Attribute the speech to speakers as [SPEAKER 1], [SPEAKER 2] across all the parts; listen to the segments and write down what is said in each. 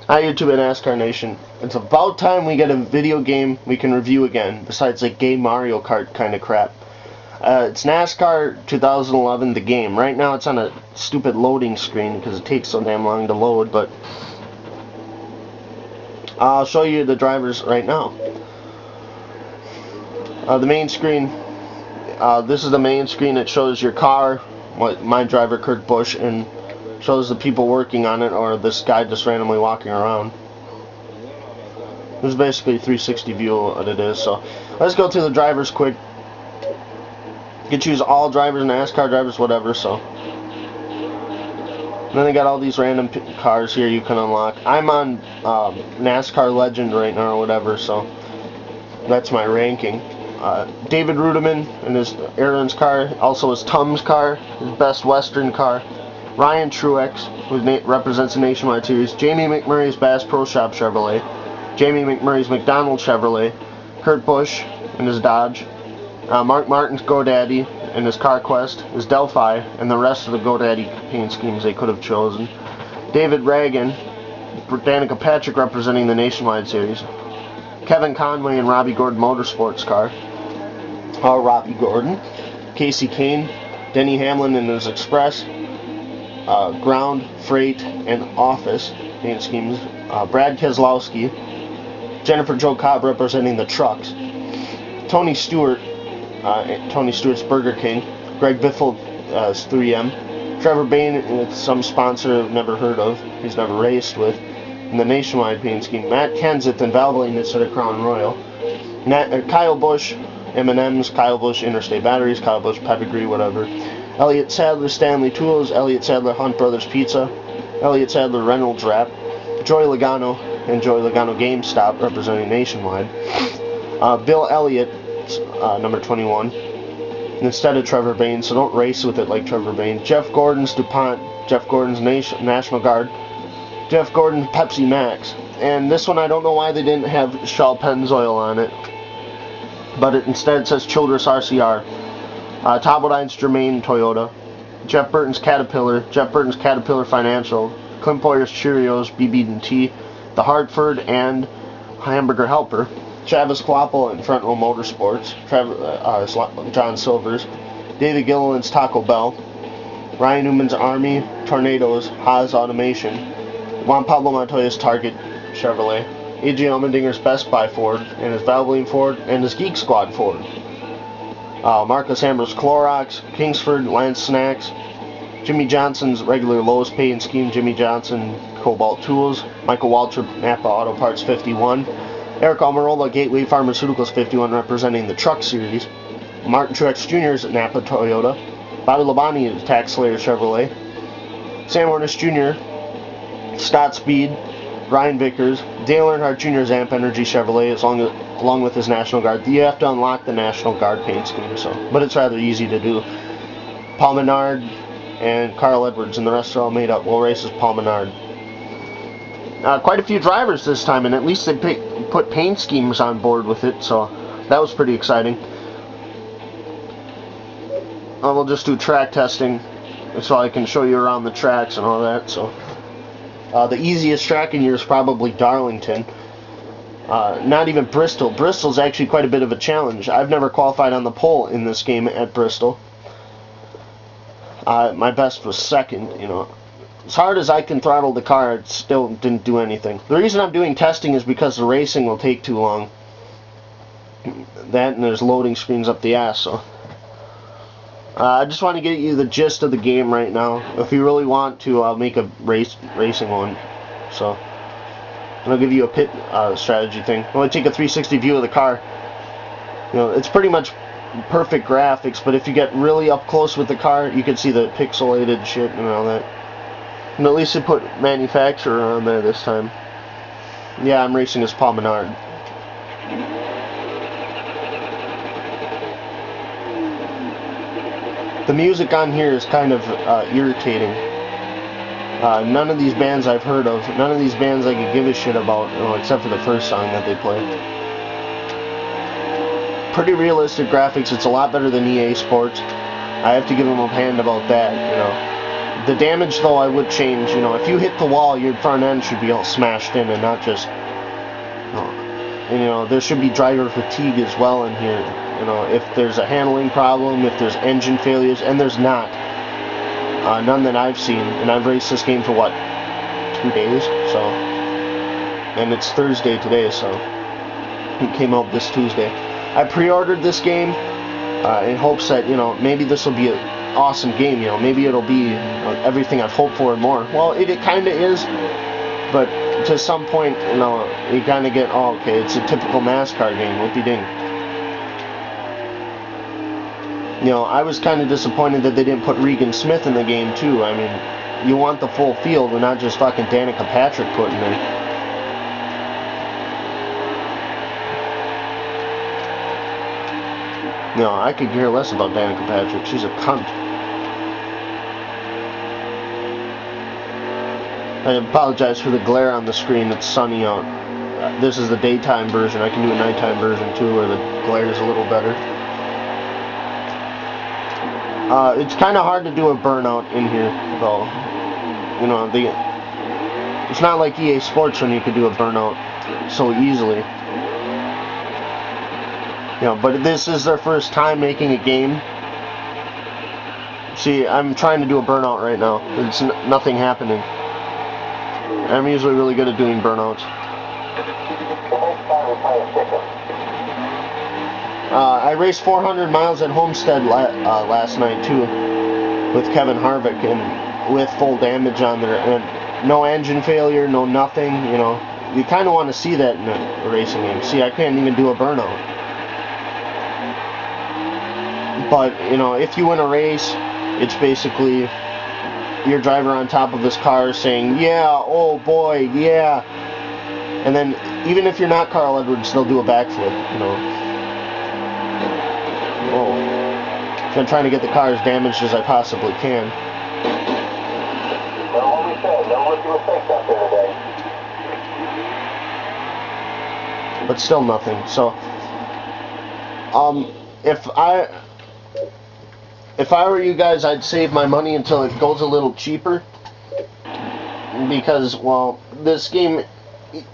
[SPEAKER 1] Hi YouTube and NASCAR Nation. It's about time we get a video game we can review again, besides like gay Mario Kart kind of crap. It's NASCAR 2011, the game. Right now it's on a stupid loading screen because it takes so damn long to load, but I'll show you the drivers right now. The main screen, this is the main screen. It shows your car, my driver Kurt Busch, and shows the people working on it, or this guy just randomly walking around. This is basically a 360 view of what it is. So let's go through the drivers quick. You can choose all drivers, NASCAR drivers, whatever. So and then they got all these random cars here you can unlock. I'm on NASCAR Legend right now or whatever, so that's my ranking. David Rudiman and his Aaron's car, also his Tom's car, his Best Western car. Ryan Truex, who represents the Nationwide Series. Jamie McMurray's Bass Pro Shop Chevrolet. Jamie McMurray's McDonald Chevrolet. Kurt Busch and his Dodge. Mark Martin's GoDaddy and his CarQuest, his Delphi, and the rest of the GoDaddy paint schemes they could have chosen. David Ragan, Danica Patrick representing the Nationwide Series. Kevin Conway and Robbie Gordon Motorsports car. Robbie Gordon. Casey Kane, Denny Hamlin and his Express. Ground, Freight, and Office paint schemes. Brad Keselowski, Jennifer Jo Cobb representing the trucks. Tony Stewart, Tony Stewart's Burger King. Greg Biffle is 3M. Trevor Bayne with some sponsor I've never heard of, he's never raced with, in the Nationwide paint scheme. Matt Kenseth and Valvoline instead of Crown Royal. Kyle Busch, M&M's, Kyle Busch Interstate Batteries, Kyle Busch Pedigree, whatever. Elliott Sadler Stanley Tools, Elliott Sadler Hunt Brothers Pizza, Elliott Sadler Reynolds Wrap, Joey Logano and Joey Logano GameStop representing Nationwide. Bill Elliott, number 21, instead of Trevor Bayne, so don't race with it like Trevor Bayne. Jeff Gordon's DuPont, Jeff Gordon's National Guard, Jeff Gordon Pepsi Max. And this one I don't know why they didn't have Shell Pennzoil on it, but it instead says Childress RCR. Todd Bodine's Germain Toyota, Jeff Burton's Caterpillar Financial, Clint Boyer's Cheerios BB&T, the Hartford and Hamburger Helper, Travis Kvapil and Front Row Motorsports, John Silvers, David Gilliland's Taco Bell, Ryan Newman's Army, Tornadoes, Haas Automation, Juan Pablo Montoya's Target Chevrolet, A.J. Allmendinger's Best Buy Ford, and his Valvoline Ford, and his Geek Squad Ford. Marcus Amber's Clorox, Kingsford, Lance Snacks, Jimmy Johnson's regular Lowe's paint scheme, Jimmy Johnson Cobalt Tools, Michael Waltrip Napa Auto Parts 51, Eric Almirola Gateway Pharmaceuticals 51 representing the Truck Series, Martin Truex Jr.'s Napa Toyota, Bobby Labonte Tax Slayer Chevrolet, Sam Ornish Jr. Scott Speed, Ryan Vickers, Dale Earnhardt Jr.'s Amp Energy Chevrolet, along with his National Guard. You have to unlock the National Guard paint scheme, but it's rather easy to do. Paul Menard and Carl Edwards, and the rest are all made up. Will races Paul Menard. Quite a few drivers this time, and at least they put paint schemes on board with it, so that was pretty exciting. We'll just do track testing so I can show you around the tracks and all that. So the easiest track in here is probably Darlington. Not even Bristol. Bristol's actually quite a bit of a challenge. I've never qualified on the pole in this game at Bristol. My best was second, As hard as I can throttle the car, it still didn't do anything. The reason I'm doing testing is because the racing will take too long. That and there's loading screens up the ass, so. I just want to get you the gist of the game right now. If you really want to, I'll make a racing one. So, and I'll give you a pit strategy thing. I'll only take a 360 view of the car. It's pretty much perfect graphics, but if you get really up close with the car, you can see the pixelated shit and all that. And at least they put manufacturer on there this time. Yeah, I'm racing as Paul Menard. The music on here is kind of irritating. None of these bands I've heard of. None of these bands I could give a shit about, except for the first song that they play. Pretty realistic graphics. It's a lot better than EA Sports. I have to give them a hand about that, The damage, though, I would change. You know, if you hit the wall, your front end should be all smashed in and not just... You know, there should be driver fatigue as well in here. You know, if there's a handling problem, if there's engine failures, and there's not. None that I've seen. And I've raced this game for, what, 2 days? So... And it's Thursday today, so... It came out this Tuesday. I pre-ordered this game in hopes that, you know, maybe this will be an awesome game, you know. Maybe it'll be everything I've hoped for and more. Well, it kind of is, but to some point, you know, you kind of get, oh, okay, it's a typical NASCAR game, whoopie-ding. You know, I was kind of disappointed that they didn't put Regan Smith in the game, too. I mean, you want the full field and not just fucking Danica Patrick put in there. No, I could care less about Danica Patrick. She's a cunt. I apologize for the glare on the screen. It's sunny out. This is the daytime version. I can do a nighttime version too, where the glare is a little better. It's kind of hard to do a burnout in here, though. You know, it's not like EA Sports when you can do a burnout so easily. You know, but this is their first time making a game. See, I'm trying to do a burnout right now. It's nothing happening. I'm usually really good at doing burnouts. I raced 400 miles at Homestead last night too, with Kevin Harvick, and with full damage on there, and no engine failure, no nothing. You know, you kind of want to see that in a racing game. See, I can't even do a burnout. But, you know, if you win a race, it's basically your driver on top of his car saying, yeah, oh boy, yeah. And then, even if you're not Carl Edwards, they'll do a backflip, you know. Oh. I'm trying to get the car as damaged as I possibly can.
[SPEAKER 2] Well, what we said, no rookie mistakes out there today.
[SPEAKER 1] But still nothing. So, if I were you guys, I'd save my money until it goes a little cheaper. Because, well, this game,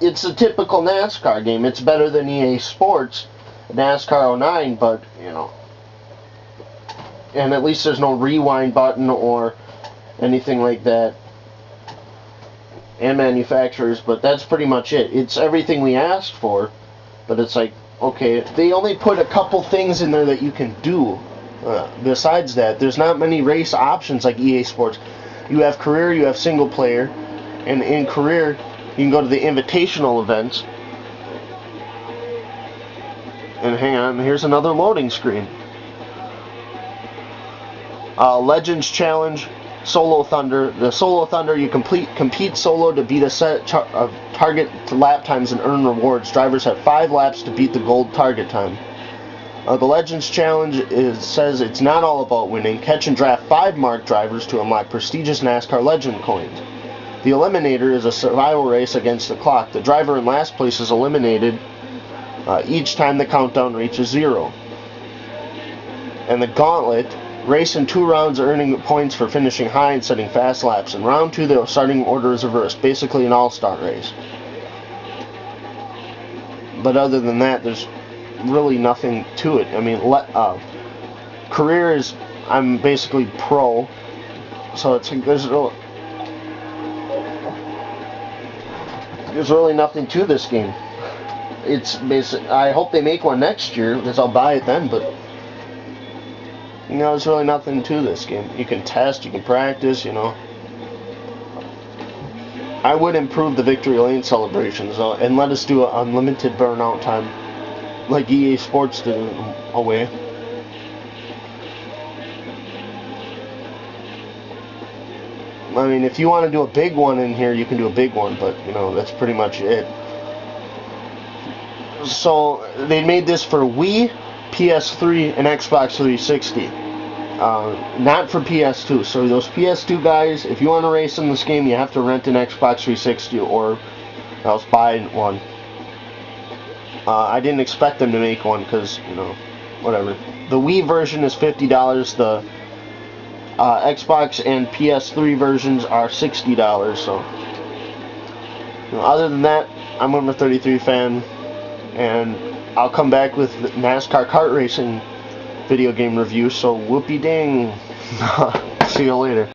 [SPEAKER 1] it's a typical NASCAR game. It's better than EA Sports, NASCAR 09, but, you know. And at least there's no rewind button or anything like that. And manufacturers, but that's pretty much it. It's everything we asked for, but it's like, okay, they only put a couple things in there that you can do. Besides that, there's not many race options like EA Sports. You have career, you have single player, and in career, you can go to the invitational events. And hang on, here's another loading screen. Legends Challenge, Solo Thunder. The Solo Thunder, you compete solo to beat a set of target lap times and earn rewards. Drivers have 5 laps to beat the gold target time. The Legends Challenge says it's not all about winning. Catch and draft 5 marked drivers to unlock prestigious NASCAR Legend coins. The Eliminator is a survival race against the clock. The driver in last place is eliminated each time the countdown reaches 0. And the Gauntlet, race in 2 rounds, earning points for finishing high and setting fast laps. In round 2, the starting order is reversed, basically an all-star race. But other than that, there's really nothing to it. I mean, career is, I'm basically pro, so it's there's really nothing to this game. It's basic. I hope they make one next year because I'll buy it then. But you know, there's really nothing to this game. You can test, you can practice. You know, I would improve the victory lane celebrations though, and let us do an unlimited burnout time, like EA Sports did in a way. I mean, if you want to do a big one in here, you can do a big one, but, you know, that's pretty much it. So, they made this for Wii, PS3, and Xbox 360. Not for PS2. So, those PS2 guys, if you want to race in this game, you have to rent an Xbox 360 or else buy one. I didn't expect them to make one because, you know, whatever. The Wii version is $50. The Xbox and PS3 versions are $60. So, other than that, I'm Wimmer33 fan, and I'll come back with the NASCAR kart racing video game review. So, whoopie ding. See you later.